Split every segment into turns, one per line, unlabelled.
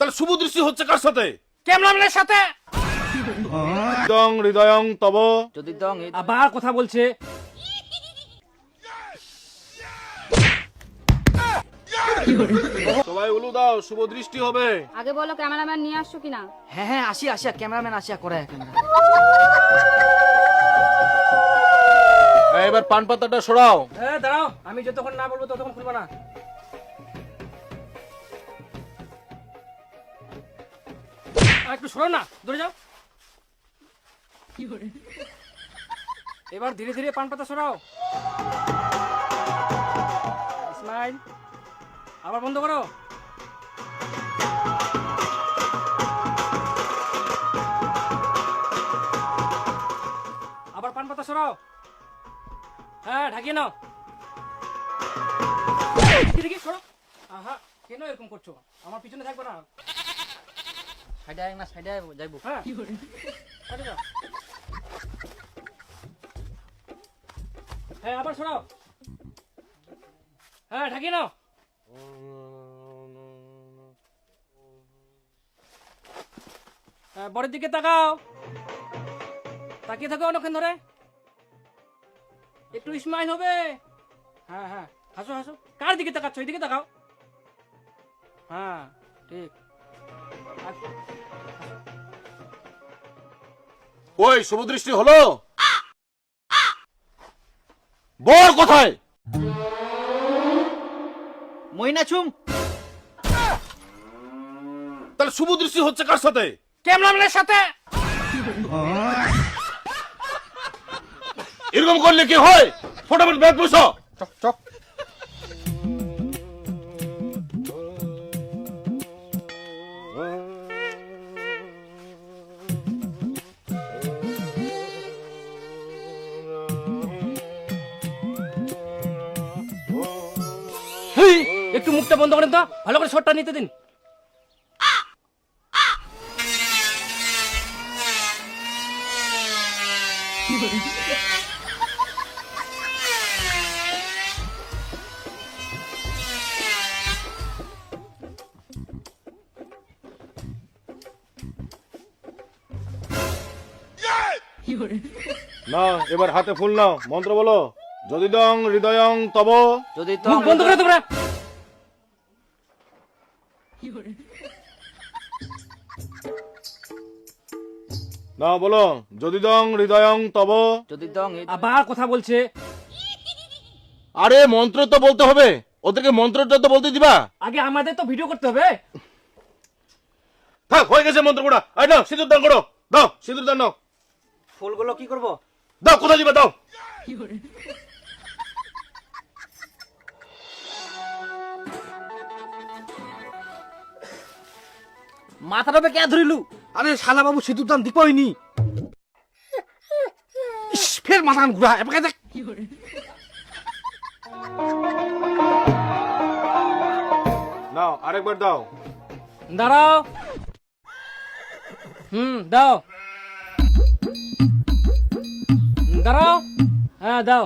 তাহলে শুভ দৃষ্টি হচ্ছে কার সাথে?
ক্যামেরাম্যানের সাথে।
দং হৃদয়ং তব।
যদি দং
আবার কথা বলছে।
সবাই উলু দাও, শুভ দৃষ্টি হবে।
আগে বলো ক্যামেরাম্যান নিয়ে আসছো কিনা।
হ্যাঁ হ্যাঁ আসিয়া আসিয়া ক্যামেরাম্যান আসিয়া করে ক্যামেরা।
এবার পান পাতাটা সরাও।
হ্যাঁ দাঁড়াও, আমি যতক্ষণ না বলবো ততক্ষণ খুলবো না। একটু সরো না, দূরে যাও। এবার ধীরে ধীরে পান পাতা সরাও। স্মাইল। আবার বন্ধ করো। আবার পান পাতা সরাও। হ্যাঁ ঢাকিয়ে নাও। দেখি সরো। আহা, কেন এরকম করছো? আমার পিছনে থাকবে না।
সাইডে আয় না, সাইডে যাইবো।
হ্যাঁ সাইডে যাও। হ্যাঁ আবার সরাও। হ্যাঁ ঢাকিয়ে নাও। হ্যাঁ বরের দিকে তাকাও। তাকিয়ে থাকো অনেকক্ষণ ধরে। একটু স্মাইল হবে। হ্যাঁ হ্যাঁ হাসো হাসো। কার দিকে তাকাচ্ছ? এইদিকে তাকাও। হ্যাঁ ঠিক।
ওই শুভ দৃষ্টি হলো? বর কোথায়?
মইনাছুম।
তাহলে শুভ দৃষ্টি হচ্ছে কার সাথে?
ক্যামেরাম্যানের সাথে।
এরকম করলে কি হয়? ফটাফট ব্যাগ বসো।
চক চক।
একটু মুখটা বন্ধ করেন তো, ভালো করে শটটা নিতে দিন।
না, এবার হাতে ফুল নাও, মন্ত্র বলো। যদি দং হৃদয়ং তব।
যদি
মুখ
দং
বন্ধ করে তোমরা।
না বলো, যদি দং হৃদয়ং তব।
যদি দং
আবার কথা বলছে।
আরে মন্ত্র তো বলতে হবে, ওদেরকে মন্ত্রটা তো বলতে দিবা।
আগে আমাদের তো ভিডিও করতে হবে।
থাক, হয়ে গেছে মন্ত্র করা। আই নাও সিঁদুর দান করো। দাও সিঁদুর দান নাও।
ফুলগুলো কি করব?
দাও, কোথায় দিবা দাও।
মাথাটা কে ধরিলু?
আরে শালা বাবু সিঁদুর দান দিবইনি। ফের মাথা ঘুরা এবার দেখ।
নাও আরেকবার দাও।
দাঁড়াও। দাও। দাঁড়াও। হ্যাঁ দাও।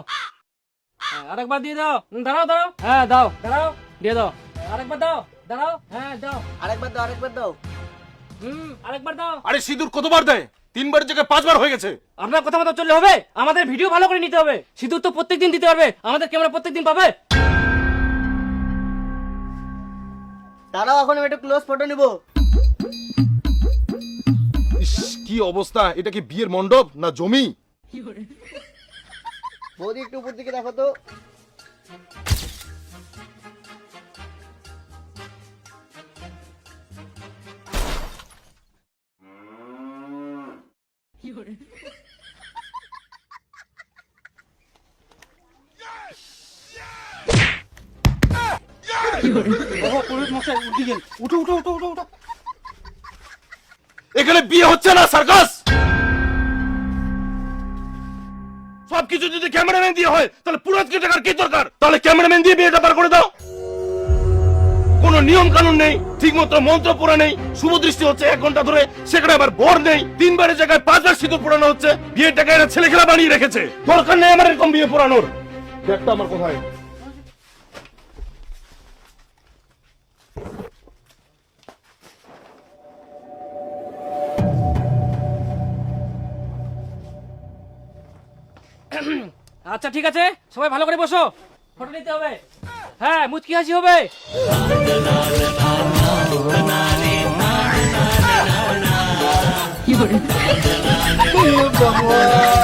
হ্যাঁ, আরেকবার দিয়ে দাও। দাঁড়াও দাঁড়াও। হ্যাঁ দাও। দাঁড়াও। দিয়ে দাও। আরেকবার দাও। দাঁড়াও। হ্যাঁ দাও।
আরেকবার দাও, আরেকবার দাও।
আরেকবার দাও।
আরে সিঁদুর কতবার দেয়? 3 বারের জায়গায় 5 বার হয়ে গেছে।
আপনার কথা মতো চললে হবে? আমাদের ভিডিও ভালো করে নিতে হবে। সিঁদুর তো প্রত্যেকদিন দিতে পারবে, আমাদের ক্যামেরা প্রত্যেকদিন পাবে।
দাঁড়াও, এখন আমি একটু ক্লোজ ফটো নিব।
ইস, কি অবস্থা! এটা কি বিয়ের মণ্ডপ না জমি?
বৌদি একটু উপর দিকে দেখো তো।
এখানে বিয়ে হচ্ছে না, সার্কাস। সবকিছু যদি ক্যামেরাম্যান দিয়ে হয় তাহলে পুরোহিতকে টাকার কি দরকার? তাহলে ক্যামেরাম্যান দিয়ে বিয়েটা পার করে দাও। কোনো নিয়ম কানুন নেই, ঠিক মতো মন্ত্র পড়া নেই। শুভ দৃষ্টি হচ্ছে 1 ঘন্টা ধরে, সেখানে আবার বর নেই। 3 বারের জায়গায় 5 বার সিঁদুর পড়ানো হচ্ছে। বিয়ের টাকা এরা ছেলে খেলা বানিয়ে রেখেছে। দরকার নেই আমার এরকম বিয়ে পড়ানোর। ব্যাগটা আমার কোথায়?
আচ্ছা ঠিক আছে, সবাই ভালো করে বসো, ফটো নিতে হবে। হ্যাঁ, মুচকি হাসি হবে।
ভগবান